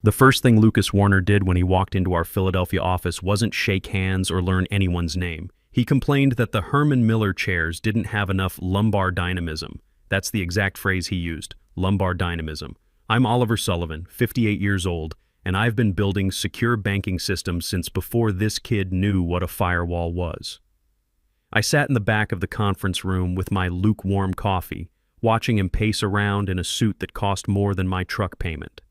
The first thing Lucas Warner did when he walked into our Philadelphia office wasn't shake hands or learn anyone's name. He complained that the Herman Miller chairs didn't have enough lumbar dynamism. That's the exact phrase he used, lumbar dynamism. I'm Oliver Sullivan, 58 years old, and I've been building secure banking systems since before this kid knew what a firewall was. I sat in the back of the conference room with my lukewarm coffee, watching him pace around in a suit that cost more than my truck payment.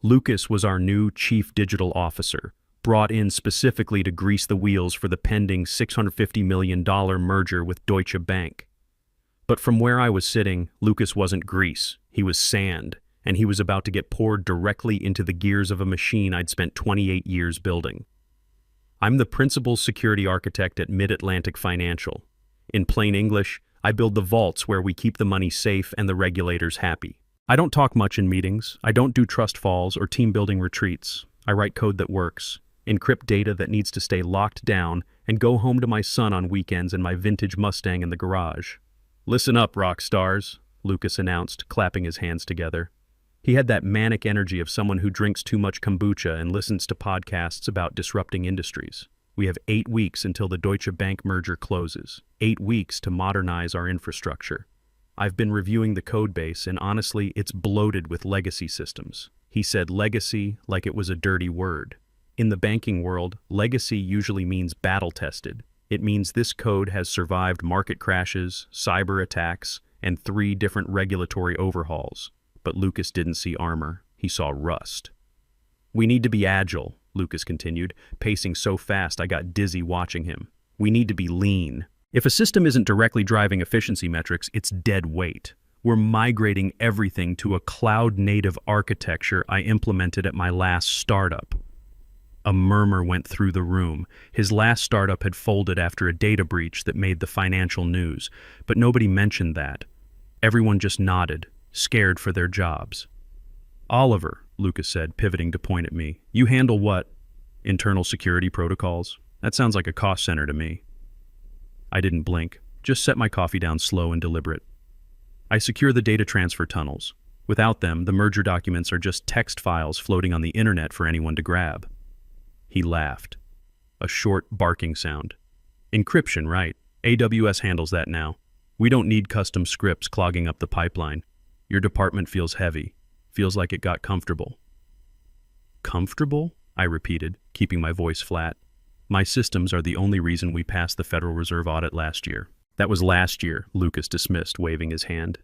Lucas was our new chief digital officer, brought in specifically to grease the wheels for the pending $650 million merger with Deutsche Bank. But from where I was sitting, Lucas wasn't grease, he was sand, and he was about to get poured directly into the gears of a machine I'd spent 28 years building. I'm the principal security architect at Mid-Atlantic Financial. In plain English, I build the vaults where we keep the money safe and the regulators happy. I don't talk much in meetings, I don't do trust falls or team-building retreats. I write code that works, encrypt data that needs to stay locked down, and go home to my son on weekends in my vintage Mustang in the garage. "Listen up, rock stars," Lucas announced, clapping his hands together. He had that manic energy of someone who drinks too much kombucha and listens to podcasts about disrupting industries. We have 8 weeks until the Deutsche Bank merger closes, 8 weeks to modernize our infrastructure. I've been reviewing the code base, and honestly, it's bloated with legacy systems. He said legacy like it was a dirty word. In the banking world, legacy usually means battle-tested. It means this code has survived market crashes, cyber attacks, and 3 different regulatory overhauls. But Lucas didn't see armor, he saw rust. "We need to be agile," Lucas continued, pacing so fast I got dizzy watching him. "We need to be lean. If a system isn't directly driving efficiency metrics, it's dead weight. We're migrating everything to a cloud-native architecture I implemented at my last startup." A murmur went through the room. His last startup had folded after a data breach that made the financial news, but nobody mentioned that. Everyone just nodded, scared for their jobs. "Oliver," Lucas said, pivoting to point at me, "you handle what? Internal security protocols? That sounds like a cost center to me." I didn't blink, just set my coffee down slow and deliberate. "I secure the data transfer tunnels. Without them, the merger documents are just text files floating on the internet for anyone to grab." He laughed. A short, barking sound. "Encryption, right? AWS handles that now. We don't need custom scripts clogging up the pipeline. Your department feels heavy. Feels like it got comfortable." "Comfortable?" I repeated, keeping my voice flat. "My systems are the only reason we passed the Federal Reserve audit last year." "That was last year," Lucas dismissed, waving his hand.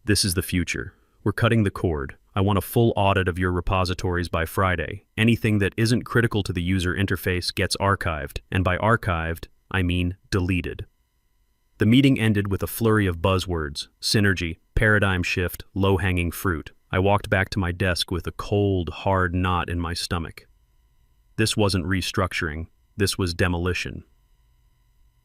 "This is the future. We're cutting the cord. I want a full audit of your repositories by Friday. Anything that isn't critical to the user interface gets archived, and by archived, I mean deleted." The meeting ended with a flurry of buzzwords: synergy, paradigm shift, low-hanging fruit. I walked back to my desk with a cold, hard knot in my stomach. This wasn't restructuring. This was demolition.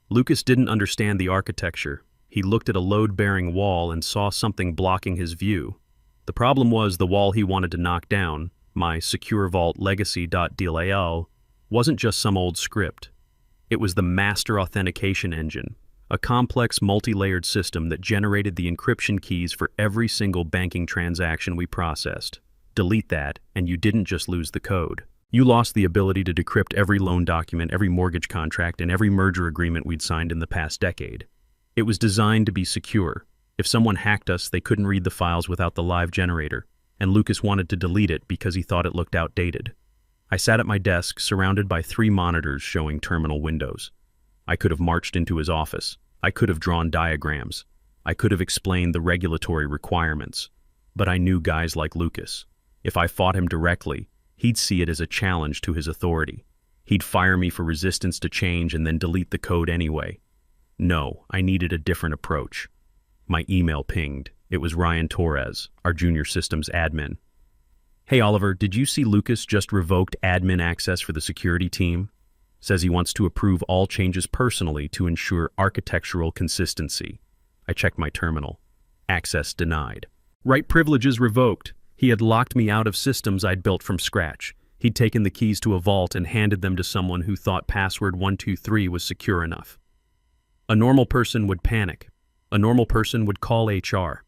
Lucas didn't understand the architecture. He looked at a load-bearing wall and saw something blocking his view. The problem was the wall he wanted to knock down, my Secure Vault Legacy.dll, wasn't just some old script. It was the master authentication engine, a complex multi-layered system that generated the encryption keys for every single banking transaction we processed. Delete that, and you didn't just lose the code. You lost the ability to decrypt every loan document, every mortgage contract, and every merger agreement we'd signed in the past decade. It was designed to be secure. If someone hacked us, they couldn't read the files without the live generator, and Lucas wanted to delete it because he thought it looked outdated. I sat at my desk, surrounded by 3 monitors showing terminal windows. I could have marched into his office. I could have drawn diagrams. I could have explained the regulatory requirements. But I knew guys like Lucas. If I fought him directly, he'd see it as a challenge to his authority. He'd fire me for resistance to change and then delete the code anyway. No, I needed a different approach. My email pinged. It was Ryan Torres, our junior systems admin. "Hey Oliver, did you see Lucas just revoked admin access for the security team? Says he wants to approve all changes personally to ensure architectural consistency." I checked my terminal. Access denied. Right privileges revoked. He had locked me out of systems I'd built from scratch. He'd taken the keys to a vault and handed them to someone who thought password 123 was secure enough. A normal person would panic. A normal person would call HR.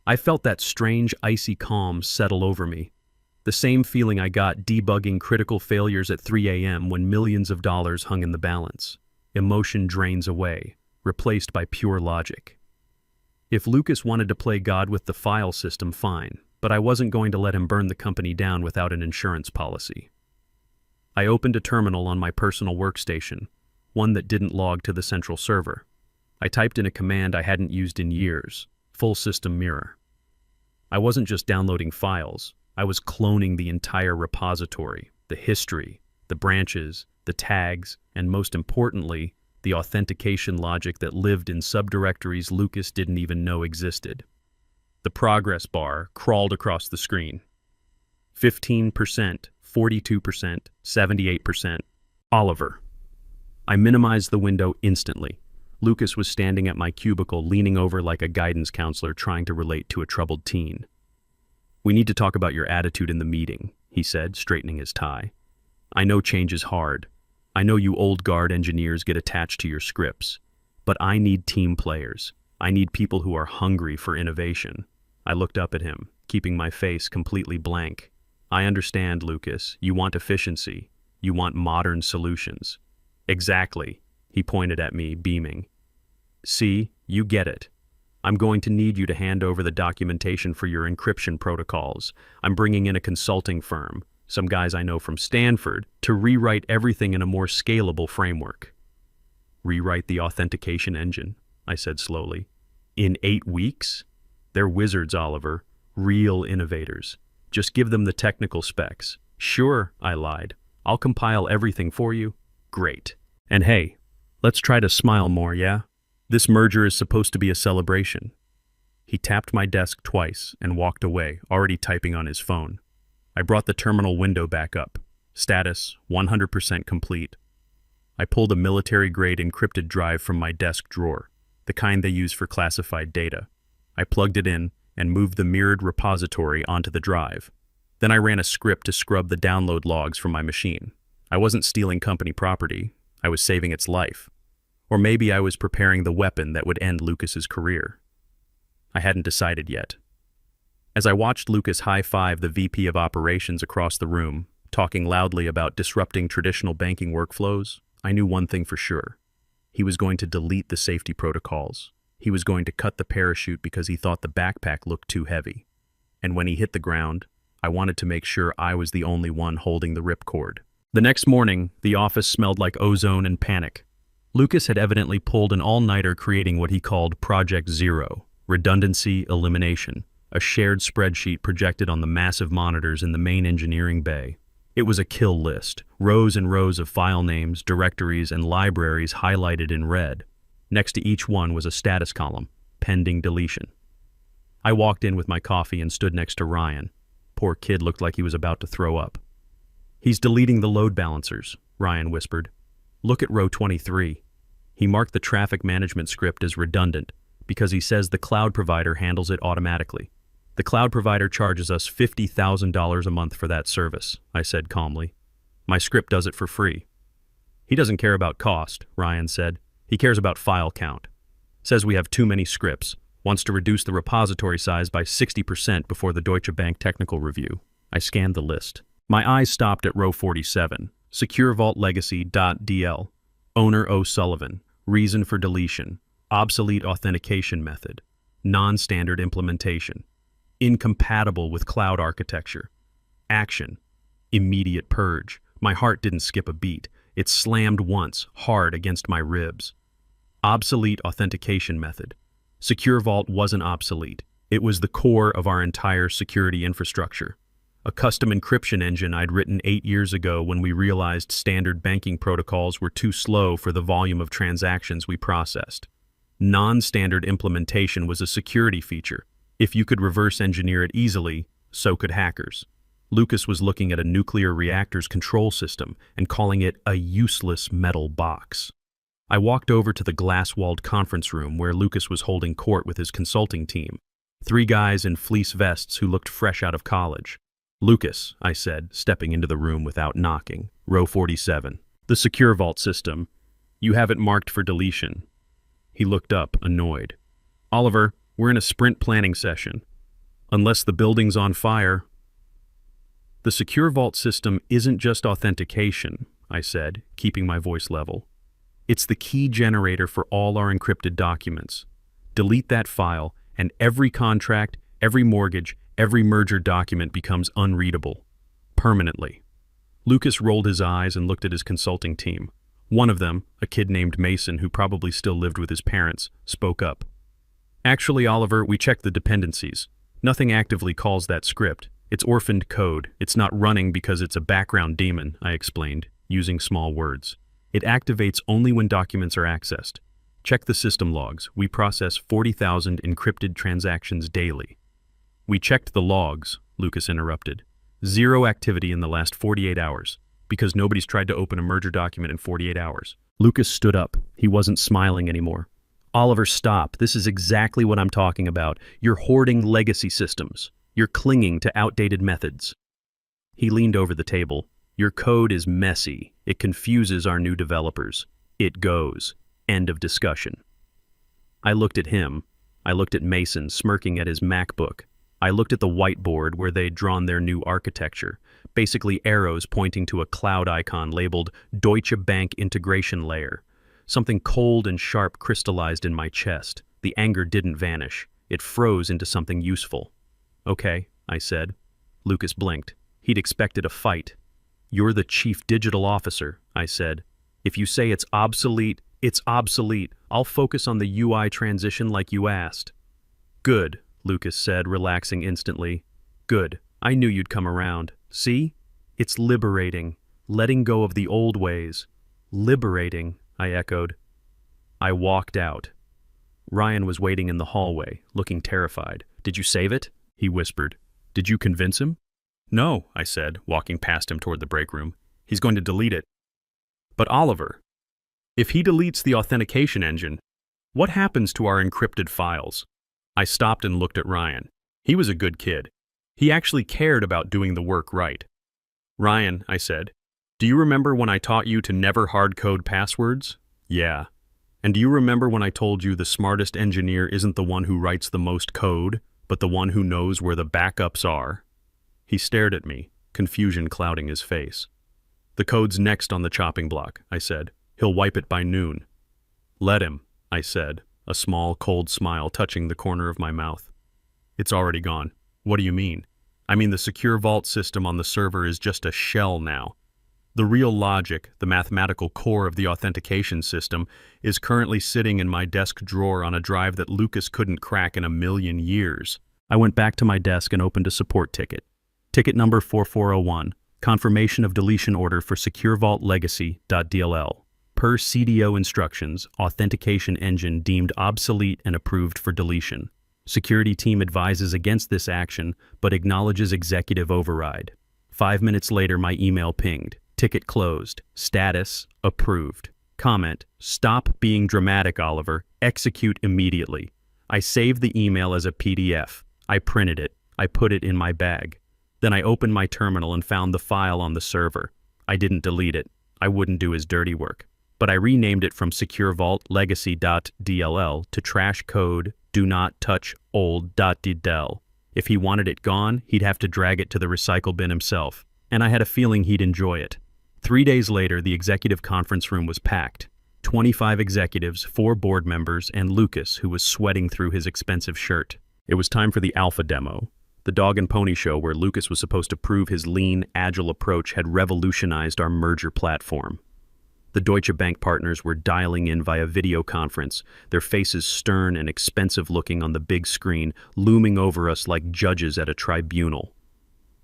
I felt that strange, icy calm settle over me. The same feeling I got debugging critical failures at 3 a.m. when millions of dollars hung in the balance. Emotion drains away, replaced by pure logic. If Lucas wanted to play God with the file system, fine, but I wasn't going to let him burn the company down without an insurance policy. I opened a terminal on my personal workstation, one that didn't log to the central server. I typed in a command I hadn't used in years, full system mirror. I wasn't just downloading files, I was cloning the entire repository, the history, the branches, the tags, and most importantly, the authentication logic that lived in subdirectories Lucas didn't even know existed. The progress bar crawled across the screen. 15%, 42%, 78%. Oliver. I minimized the window instantly. Lucas was standing at my cubicle, leaning over like a guidance counselor trying to relate to a troubled teen. "We need to talk about your attitude in the meeting," he said, straightening his tie. "I know change is hard. I know you old guard engineers get attached to your scripts. But I need team players. I need people who are hungry for innovation." I looked up at him, keeping my face completely blank. "I understand, Lucas. You want efficiency. You want modern solutions." "Exactly," he pointed at me, beaming. "See, you get it. I'm going to need you to hand over the documentation for your encryption protocols. I'm bringing in a consulting firm, some guys I know from Stanford, to rewrite everything in a more scalable framework." "Rewrite the authentication engine," I said slowly. "In 8 weeks? They're wizards, Oliver. Real innovators. Just give them the technical specs." "Sure," I lied. "I'll compile everything for you." "Great. And hey, let's try to smile more, yeah? This merger is supposed to be a celebration." He tapped my desk twice and walked away, already typing on his phone. I brought the terminal window back up. Status, 100% complete. I pulled a military-grade encrypted drive from my desk drawer, the kind they use for classified data. I plugged it in and moved the mirrored repository onto the drive. Then I ran a script to scrub the download logs from my machine. I wasn't stealing company property. I was saving its life. Or maybe I was preparing the weapon that would end Lucas's career. I hadn't decided yet. As I watched Lucas high-five the VP of Operations across the room, talking loudly about disrupting traditional banking workflows, I knew one thing for sure. He was going to delete the safety protocols. He was going to cut the parachute because he thought the backpack looked too heavy. And when he hit the ground, I wanted to make sure I was the only one holding the ripcord. The next morning, the office smelled like ozone and panic. Lucas had evidently pulled an all-nighter creating what he called Project Zero, redundancy elimination, a shared spreadsheet projected on the massive monitors in the main engineering bay. It was a kill list, rows and rows of file names, directories, and libraries highlighted in red. Next to each one was a status column, pending deletion. I walked in with my coffee and stood next to Ryan. Poor kid looked like he was about to throw up. "He's deleting the load balancers," Ryan whispered. "Look at row 23. He marked the traffic management script as redundant because he says the cloud provider handles it automatically. The cloud provider charges us $50,000 a month for that service," I said calmly. "My script does it for free." "He doesn't care about cost," Ryan said. "He cares about file count. Says we have too many scripts. Wants to reduce the repository size by 60% before the Deutsche Bank technical review." I scanned the list. My eyes stopped at row 47. Secure Vault Legacy.dl. Owner O'Sullivan. Reason for deletion. Obsolete authentication method. Non-standard implementation. Incompatible with cloud architecture. Action. Immediate purge. My heart didn't skip a beat. It slammed once, hard against my ribs. Obsolete authentication method. Secure Vault wasn't obsolete. It was the core of our entire security infrastructure. A custom encryption engine I'd written 8 years ago when we realized standard banking protocols were too slow for the volume of transactions we processed. Non-standard implementation was a security feature. If you could reverse engineer it easily, so could hackers. Lucas was looking at a nuclear reactor's control system and calling it a useless metal box. I walked over to the glass-walled conference room where Lucas was holding court with his consulting team. 3 guys in fleece vests who looked fresh out of college. "Lucas," I said, stepping into the room without knocking. "Row 47. The Secure Vault system. You have it marked for deletion." He looked up, annoyed. "Oliver, we're in a sprint planning session. Unless the building's on fire." The secure vault system isn't just authentication, I said, keeping my voice level. It's the key generator for all our encrypted documents. Delete that file, and every contract, every mortgage, every merger document becomes unreadable. Permanently. Lucas rolled his eyes and looked at his consulting team. One of them, a kid named Mason who probably still lived with his parents, spoke up. Actually, Oliver, we checked the dependencies. Nothing actively calls that script. It's orphaned code. It's not running because it's a background daemon, I explained, using small words. It activates only when documents are accessed. Check the system logs. We process 40,000 encrypted transactions daily. We checked the logs, Lucas interrupted. Zero activity in the last 48 hours, because nobody's tried to open a merger document in 48 hours. Lucas stood up. He wasn't smiling anymore. Oliver, stop. This is exactly what I'm talking about. You're hoarding legacy systems. You're clinging to outdated methods. He leaned over the table. Your code is messy. It confuses our new developers. It goes. End of discussion. I looked at him. I looked at Mason smirking at his MacBook. I looked at the whiteboard where they'd drawn their new architecture, basically arrows pointing to a cloud icon labeled Deutsche Bank Integration Layer. Something cold and sharp crystallized in my chest. The anger didn't vanish. It froze into something useful. Okay, I said. Lucas blinked. He'd expected a fight. You're the chief digital officer, I said. If you say it's obsolete, it's obsolete. I'll focus on the UI transition like you asked. Good, Lucas said, relaxing instantly. Good. I knew you'd come around. See? It's liberating. Letting go of the old ways. Liberating, I echoed. I walked out. Ryan was waiting in the hallway, looking terrified. Did you save it? He whispered. Did you convince him? No, I said, walking past him toward the break room. He's going to delete it. But Oliver, if he deletes the authentication engine, what happens to our encrypted files? I stopped and looked at Ryan. He was a good kid. He actually cared about doing the work right. Ryan, I said, do you remember when I taught you to never hard-code passwords? Yeah. And do you remember when I told you the smartest engineer isn't the one who writes the most code, but the one who knows where the backups are? He stared at me, confusion clouding his face. The code's next on the chopping block, I said. He'll wipe it by noon. Let him, I said, a small, cold smile touching the corner of my mouth. It's already gone. What do you mean? I mean the secure vault system on the server is just a shell now. The real logic, the mathematical core of the authentication system, is currently sitting in my desk drawer on a drive that Lucas couldn't crack in a million years. I went back to my desk and opened a support ticket. Ticket number 4401, confirmation of deletion order for Secure Vault Legacy.dll. Per CDO instructions, authentication engine deemed obsolete and approved for deletion. Security team advises against this action, but acknowledges executive override. 5 minutes later, my email pinged. Ticket closed. Status, approved. Comment, stop being dramatic, Oliver. Execute immediately. I saved the email as a PDF. I printed it. I put it in my bag. Then I opened my terminal and found the file on the server. I didn't delete it. I wouldn't do his dirty work. But I renamed it from Secure Vault Legacy.dll to Trash Code Do Not Touch Old.ddl. If he wanted it gone, he'd have to drag it to the recycle bin himself. And I had a feeling he'd enjoy it. 3 days later, the executive conference room was packed. 25 executives, 4 board members, and Lucas, who was sweating through his expensive shirt. It was time for the alpha demo. The dog and pony show where Lucas was supposed to prove his lean, agile approach had revolutionized our merger platform. The Deutsche Bank partners were dialing in via video conference, their faces stern and expensive-looking on the big screen, looming over us like judges at a tribunal.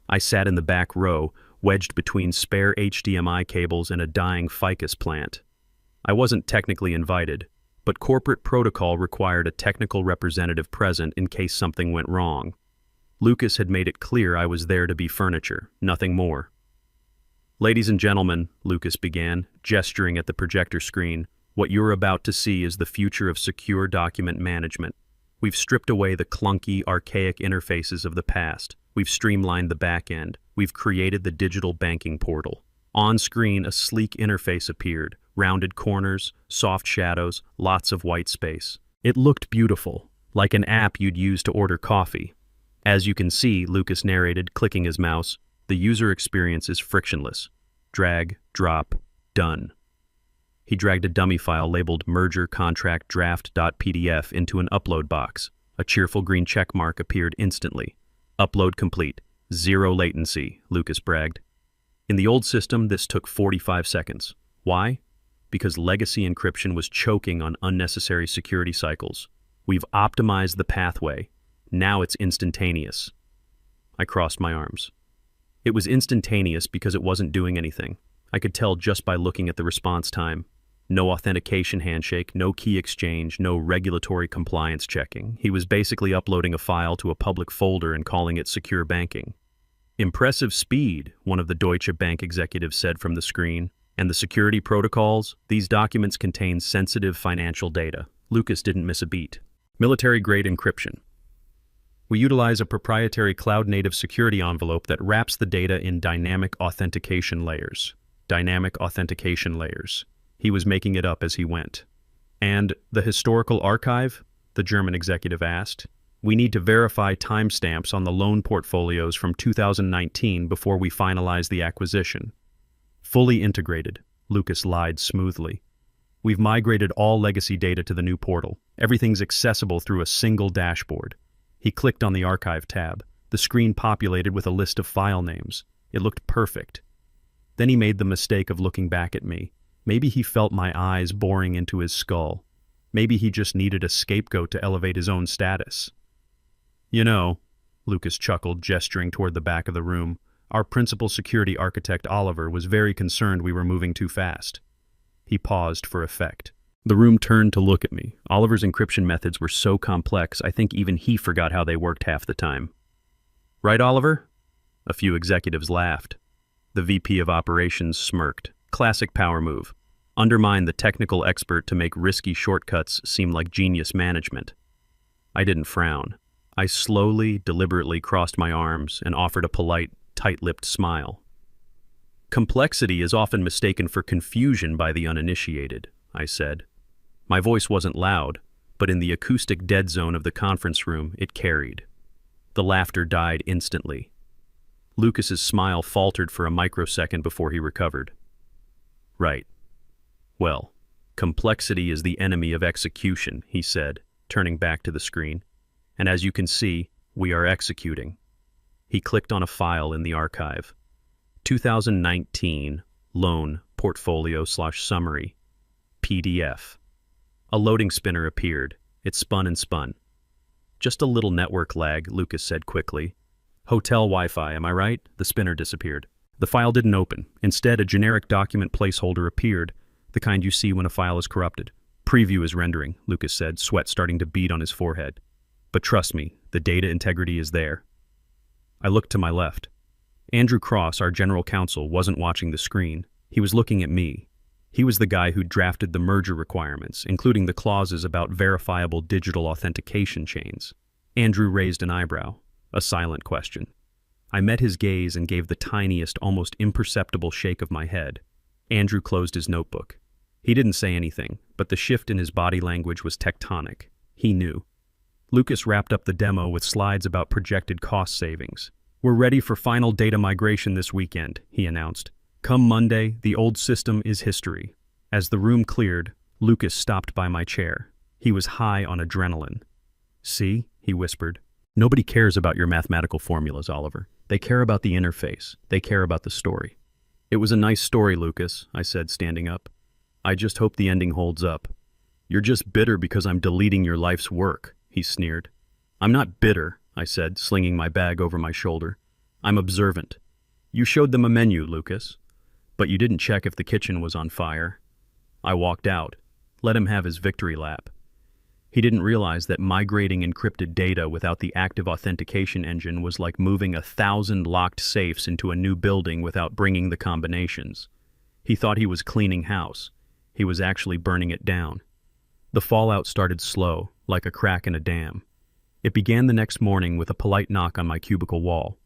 I sat in the back row, wedged between spare HDMI cables and a dying ficus plant. I wasn't technically invited, but corporate protocol required a technical representative present in case something went wrong. Lucas had made it clear I was there to be furniture, nothing more. Ladies and gentlemen, Lucas began, gesturing at the projector screen, what you're about to see is the future of secure document management. We've stripped away the clunky, archaic interfaces of the past. We've streamlined the back end. We've created the digital banking portal. On screen, a sleek interface appeared, rounded corners, soft shadows, lots of white space. It looked beautiful, like an app you'd use to order coffee. As you can see, Lucas narrated, clicking his mouse, the The user experience is frictionless. Drag, drop, done. He dragged a dummy file labeled merger contract draft.pdf into an upload box. A cheerful green check mark appeared instantly. Upload complete. Zero latency, Lucas bragged. In the old system, this took 45 seconds. Why? Because legacy encryption was choking on unnecessary security cycles. We've optimized the pathway. Now it's instantaneous. I crossed my arms. It was instantaneous because it wasn't doing anything. I could tell just by looking at the response time. No authentication handshake, no key exchange, no regulatory compliance checking. He was basically uploading a file to a public folder and calling it secure banking. Impressive speed, one of the Deutsche Bank executives said from the screen. And the security protocols? These documents contain sensitive financial data. Lucas didn't miss a beat. Military-grade encryption. We utilize a proprietary cloud-native security envelope that wraps the data in dynamic authentication layers. Dynamic authentication layers. He was making it up as he went. And the historical archive? The German executive asked. We need to verify timestamps on the loan portfolios from 2019 before we finalize the acquisition. Fully integrated, Lucas lied smoothly. We've migrated all legacy data to the new portal. Everything's accessible through a single dashboard. He clicked on the archive tab. The screen populated with a list of file names. It looked perfect. Then he made the mistake of looking back at me. Maybe he felt my eyes boring into his skull. Maybe he just needed a scapegoat to elevate his own status. You know, Lucas chuckled, gesturing toward the back of the room, our principal security architect Oliver was very concerned we were moving too fast. He paused for effect. The room turned to look at me. Oliver's encryption methods were so complex, I think even he forgot how they worked half the time. Right, Oliver? A few executives laughed. The VP of operations smirked. Classic power move. Undermine the technical expert to make risky shortcuts seem like genius management. I didn't frown. I slowly, deliberately crossed my arms and offered a polite, tight-lipped smile. Complexity is often mistaken for confusion by the uninitiated, I said. My voice wasn't loud, but in the acoustic dead zone of the conference room, it carried. The laughter died instantly. Lucas's smile faltered for a microsecond before he recovered. Right. Well, complexity is the enemy of execution, he said, turning back to the screen. And as you can see, we are executing. He clicked on a file in the archive. 2019 Loan Portfolio/Summary PDF. A loading spinner appeared. It spun and spun. Just a little network lag, Lucas said quickly. Hotel Wi-Fi, am I right? The spinner disappeared. The file didn't open. Instead, a generic document placeholder appeared, the kind you see when a file is corrupted. Preview is rendering, Lucas said, sweat starting to bead on his forehead. But trust me, the data integrity is there. I looked to my left. Andrew Cross, our general counsel, wasn't watching the screen. He was looking at me. He was the guy who drafted the merger requirements, including the clauses about verifiable digital authentication chains. Andrew raised an eyebrow, a silent question. I met his gaze and gave the tiniest, almost imperceptible shake of my head. Andrew closed his notebook. He didn't say anything, but the shift in his body language was tectonic. He knew. Lucas wrapped up the demo with slides about projected cost savings. We're ready for final data migration this weekend, he announced. Come Monday, the old system is history. As the room cleared, Lucas stopped by my chair. He was high on adrenaline. See, he whispered. Nobody cares about your mathematical formulas, Oliver. They care about the interface. They care about the story. It was a nice story, Lucas, I said, standing up. I just hope the ending holds up. You're just bitter because I'm deleting your life's work, he sneered. I'm not bitter, I said, slinging my bag over my shoulder. I'm observant. You showed them a menu, Lucas. But you didn't check if the kitchen was on fire. I walked out. Let him have his victory lap. He didn't realize that migrating encrypted data without the active authentication engine was like moving 1,000 locked safes into a new building without bringing the combinations. He thought he was cleaning house. He was actually burning it down. The fallout started slow, like a crack in a dam. It began the next morning with a polite knock on my cubicle wall.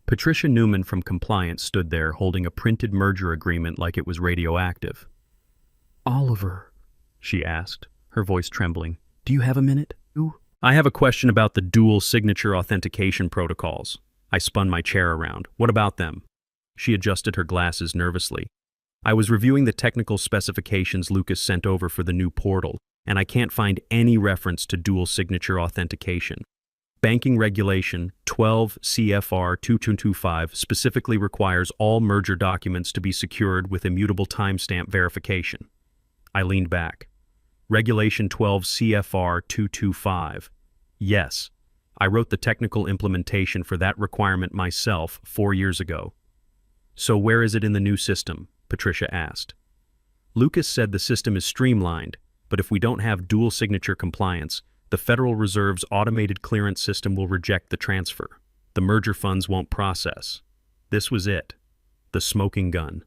Patricia Newman from compliance stood there holding a printed merger agreement like it was radioactive. Oliver, she asked, her voice trembling, do you have a minute? I have a question about the dual signature authentication protocols. I spun my chair around. What about them? She adjusted her glasses nervously. I was reviewing the technical specifications Lucas sent over for the new portal, and I can't find any reference to dual signature authentication. Banking Regulation 12 CFR 2225 specifically requires all merger documents to be secured with immutable timestamp verification. I leaned back. Regulation 12 CFR 225. Yes, I wrote the technical implementation for that requirement myself 4 years ago. So where is it in the new system? Patricia asked. Lucas said the system is streamlined, but if we don't have dual signature compliance, the Federal Reserve's automated clearance system will reject the transfer. The merger funds won't process. This was it. The smoking gun.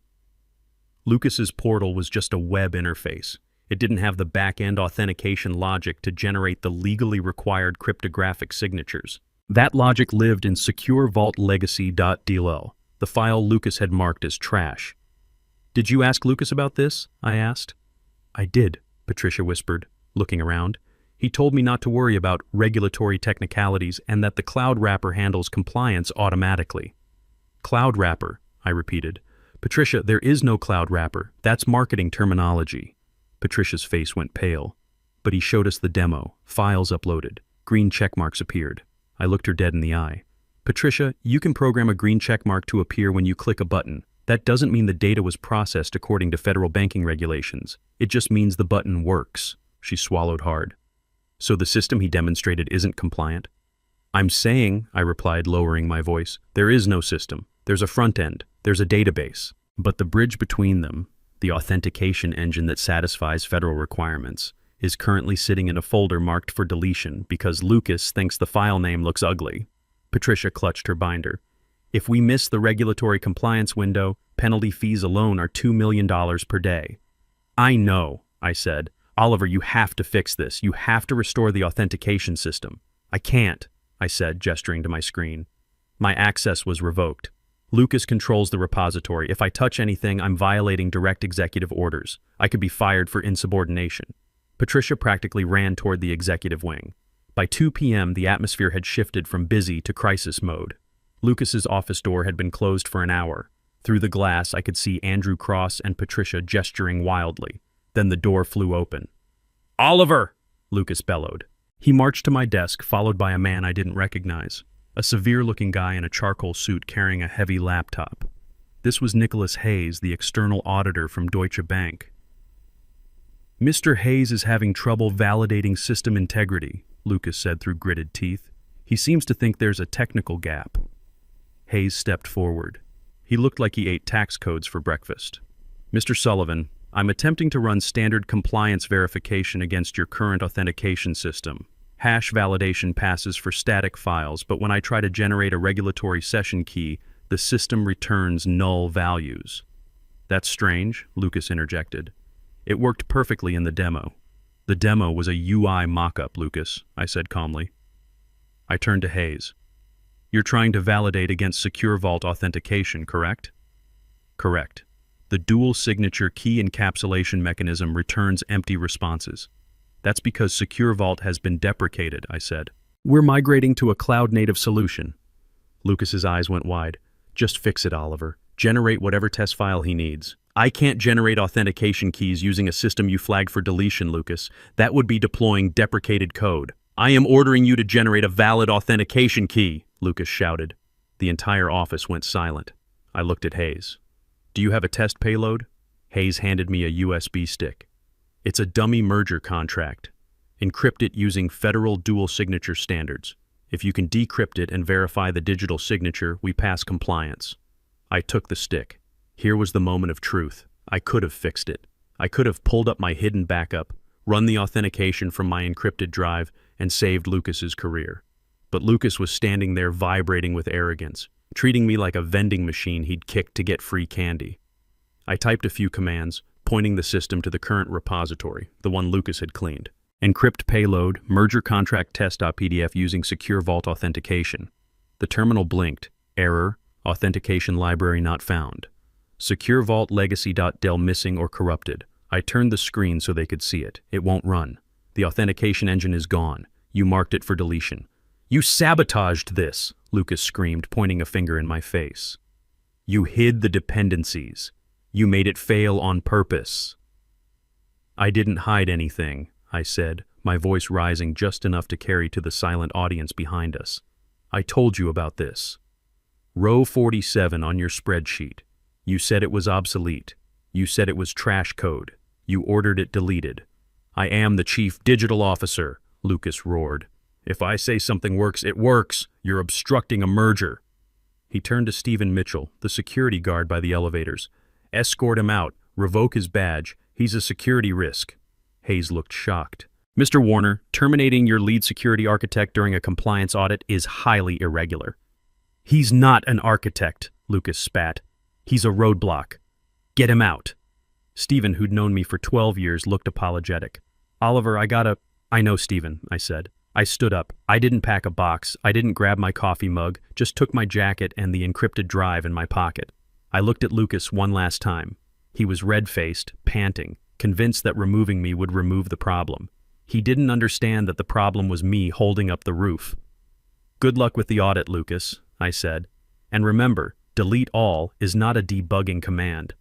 Lucas's portal was just a web interface. It didn't have the back-end authentication logic to generate the legally required cryptographic signatures. That logic lived in securevaultlegacy.dll, the file Lucas had marked as trash. Did you ask Lucas about this? I asked. I did, Patricia whispered, looking around. He told me not to worry about regulatory technicalities and that the cloud wrapper handles compliance automatically. Cloud wrapper, I repeated. Patricia, there is no cloud wrapper. That's marketing terminology. Patricia's face went pale. But he showed us the demo. Files uploaded. Green checkmarks appeared. I looked her dead in the eye. Patricia, you can program a green checkmark to appear when you click a button. That doesn't mean the data was processed according to federal banking regulations. It just means the button works. She swallowed hard. So the system he demonstrated isn't compliant? I'm saying, I replied, lowering my voice, there is no system. There's a front end. There's a database. But the bridge between them, the authentication engine that satisfies federal requirements, is currently sitting in a folder marked for deletion because Lucas thinks the file name looks ugly. Patricia clutched her binder. If we miss the regulatory compliance window, penalty fees alone are $2 million per day. I know, I said. Oliver, you have to fix this. You have to restore the authentication system. I can't, I said, gesturing to my screen. My access was revoked. Lucas controls the repository. If I touch anything, I'm violating direct executive orders. I could be fired for insubordination. Patricia practically ran toward the executive wing. By 2 p.m., the atmosphere had shifted from busy to crisis mode. Lucas's office door had been closed for an hour. Through the glass, I could see Andrew Cross and Patricia gesturing wildly. Then the door flew open. Oliver! Lucas bellowed. He marched to my desk, followed by a man I didn't recognize. A severe-looking guy in a charcoal suit carrying a heavy laptop. This was Nicholas Hayes, the external auditor from Deutsche Bank. Mr. Hayes is having trouble validating system integrity, Lucas said through gritted teeth. He seems to think there's a technical gap. Hayes stepped forward. He looked like he ate tax codes for breakfast. Mr. Sullivan, I'm attempting to run standard compliance verification against your current authentication system. Hash validation passes for static files, but when I try to generate a regulatory session key, the system returns null values. That's strange, Lucas interjected. It worked perfectly in the demo. The demo was a UI mock-up, Lucas, I said calmly. I turned to Hayes. You're trying to validate against Secure Vault authentication, correct? Correct. The dual signature key encapsulation mechanism returns empty responses. That's because Secure Vault has been deprecated, I said. We're migrating to a cloud-native solution. Lucas's eyes went wide. Just fix it, Oliver. Generate whatever test file he needs. I can't generate authentication keys using a system you flagged for deletion, Lucas. That would be deploying deprecated code. I am ordering you to generate a valid authentication key, Lucas shouted. The entire office went silent. I looked at Hayes. Do you have a test payload? Hayes handed me a USB stick. It's a dummy merger contract. Encrypt it using federal dual signature standards. If you can decrypt it and verify the digital signature, we pass compliance. I took the stick. Here was the moment of truth. I could have fixed it. I could have pulled up my hidden backup, run the authentication from my encrypted drive, and saved Lucas's career. But Lucas was standing there vibrating with arrogance, treating me like a vending machine he'd kicked to get free candy. I typed a few commands, pointing the system to the current repository, the one Lucas had cleaned. Encrypt payload, merger contract test.pdf using Secure Vault authentication. The terminal blinked. Error, authentication library not found. Secure Vault legacy.del missing or corrupted. I turned the screen so they could see it. It won't run. The authentication engine is gone. You marked it for deletion. You sabotaged this, Lucas screamed, pointing a finger in my face. You hid the dependencies. You made it fail on purpose. I didn't hide anything, I said, my voice rising just enough to carry to the silent audience behind us. I told you about this. Row 47 on your spreadsheet. You said it was obsolete. You said it was trash code. You ordered it deleted. I am the chief digital officer, Lucas roared. If I say something works, it works. You're obstructing a merger. He turned to Stephen Mitchell, the security guard by the elevators. Escort him out. Revoke his badge. He's a security risk. Hayes looked shocked. Mr. Warner, terminating your lead security architect during a compliance audit is highly irregular. He's not an architect, Lucas spat. He's a roadblock. Get him out. Stephen, who'd known me for 12 years, looked apologetic. Oliver, I know, Stephen, I said. I stood up. I didn't pack a box. I didn't grab my coffee mug, just took my jacket and the encrypted drive in my pocket. I looked at Lucas one last time. He was red-faced, panting, convinced that removing me would remove the problem. He didn't understand that the problem was me holding up the roof. Good luck with the audit, Lucas, I said. And remember, delete all is not a debugging command.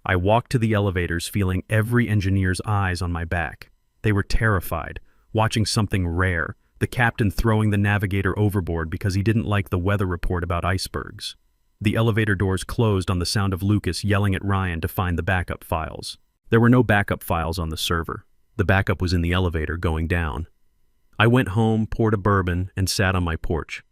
I walked to the elevators feeling every engineer's eyes on my back. They were terrified, watching something rare, the captain throwing the navigator overboard because he didn't like the weather report about icebergs. The elevator doors closed on the sound of Lucas yelling at Ryan to find the backup files. There were no backup files on the server. The backup was in the elevator going down. I went home, poured a bourbon, and sat on my porch.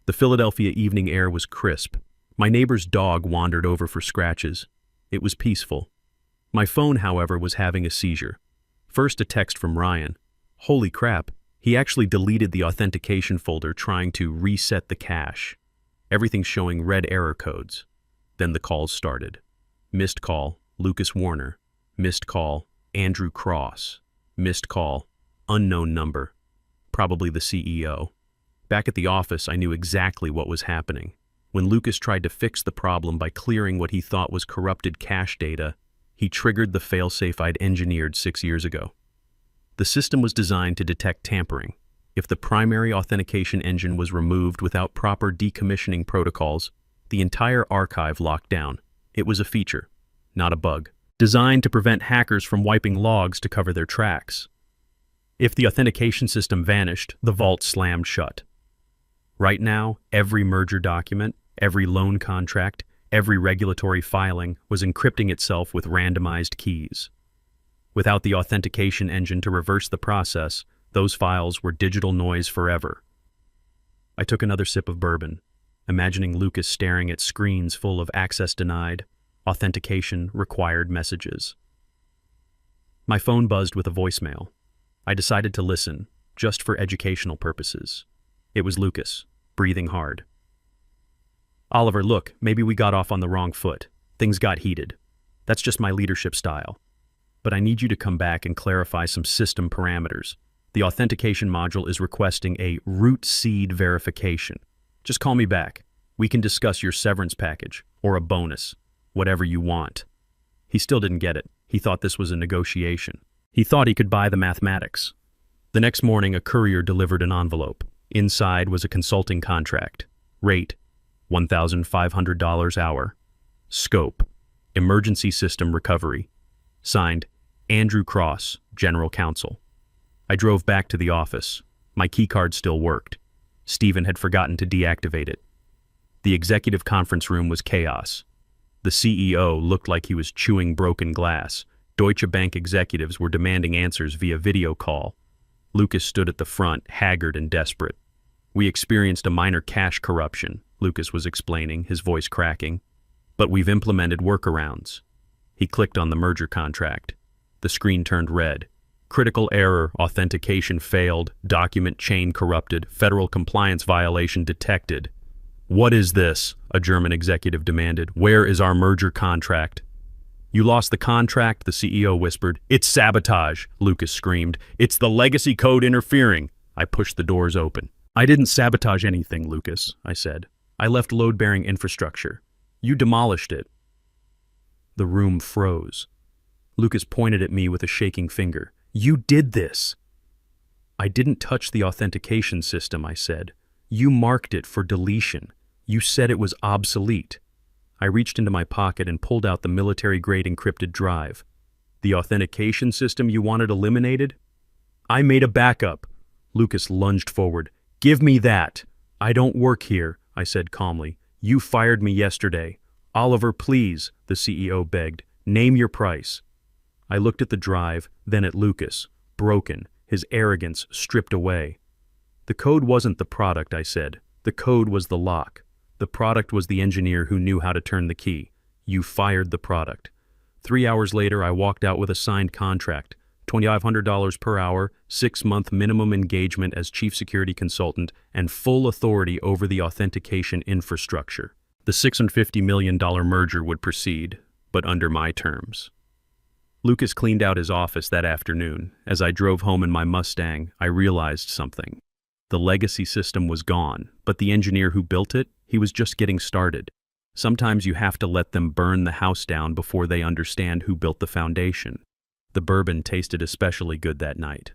The Philadelphia evening air was crisp. My neighbor's dog wandered over for scratches. It was peaceful. My phone, however, was having a seizure. First, a text from Ryan. Holy crap, he actually deleted the authentication folder trying to reset the cache. Everything's showing red error codes. Then the calls started. Missed call, Lucas Warner. Missed call, Andrew Cross. Missed call, unknown number. Probably the CEO. Back at the office, I knew exactly what was happening. When Lucas tried to fix the problem by clearing what he thought was corrupted cache data, he triggered the failsafe I'd engineered 6 years ago. The system was designed to detect tampering. If the primary authentication engine was removed without proper decommissioning protocols, the entire archive locked down. It was a feature, not a bug, designed to prevent hackers from wiping logs to cover their tracks. If the authentication system vanished, the vault slammed shut. Right now, every merger document, every loan contract, every regulatory filing was encrypting itself with randomized keys. Without the authentication engine to reverse the process, those files were digital noise forever. I took another sip of bourbon, imagining Lucas staring at screens full of access denied, authentication required messages. My phone buzzed with a voicemail. I decided to listen, just for educational purposes. It was Lucas, breathing hard. Oliver, look, maybe we got off on the wrong foot. Things got heated. That's just my leadership style. But I need you to come back and clarify some system parameters. The authentication module is requesting a root seed verification. Just call me back. We can discuss your severance package, or a bonus, whatever you want. He still didn't get it. He thought this was a negotiation. He thought he could buy the mathematics. The next morning, a courier delivered an envelope. Inside was a consulting contract. Rate, $1,500 hour. Scope, Emergency System Recovery. Signed, Andrew Cross, General Counsel. I drove back to the office. My keycard still worked. Stephen had forgotten to deactivate it. The executive conference room was chaos. The CEO looked like he was chewing broken glass. Deutsche Bank executives were demanding answers via video call. Lucas stood at the front, haggard and desperate. We experienced a minor cache corruption, Lucas was explaining, his voice cracking. But we've implemented workarounds. He clicked on the merger contract. The screen turned red. Critical error, authentication failed, document chain corrupted, federal compliance violation detected. What is this? A German executive demanded. Where is our merger contract? You lost the contract, the CEO whispered. It's sabotage, Lucas screamed. It's the legacy code interfering. I pushed the doors open. I didn't sabotage anything, Lucas, I said. I left load-bearing infrastructure. You demolished it. The room froze. Lucas pointed at me with a shaking finger. You did this. I didn't touch the authentication system, I said. You marked it for deletion. You said it was obsolete. I reached into my pocket and pulled out the military-grade encrypted drive. The authentication system you wanted eliminated? I made a backup. Lucas lunged forward. Give me that. I don't work here, I said calmly. You fired me yesterday. Oliver, please, the CEO begged. Name your price. I looked at the drive, then at Lucas, broken, his arrogance stripped away. The code wasn't the product, I said. The code was the lock. The product was the engineer who knew how to turn the key. You fired the product. 3 hours later, I walked out with a signed contract. $2,500 per hour, 6-month minimum engagement as chief security consultant, and full authority over the authentication infrastructure. The $650 million merger would proceed, but under my terms. Lucas cleaned out his office that afternoon. As I drove home in my Mustang, I realized something. The legacy system was gone, but the engineer who built it, he was just getting started. Sometimes you have to let them burn the house down before they understand who built the foundation. The bourbon tasted especially good that night.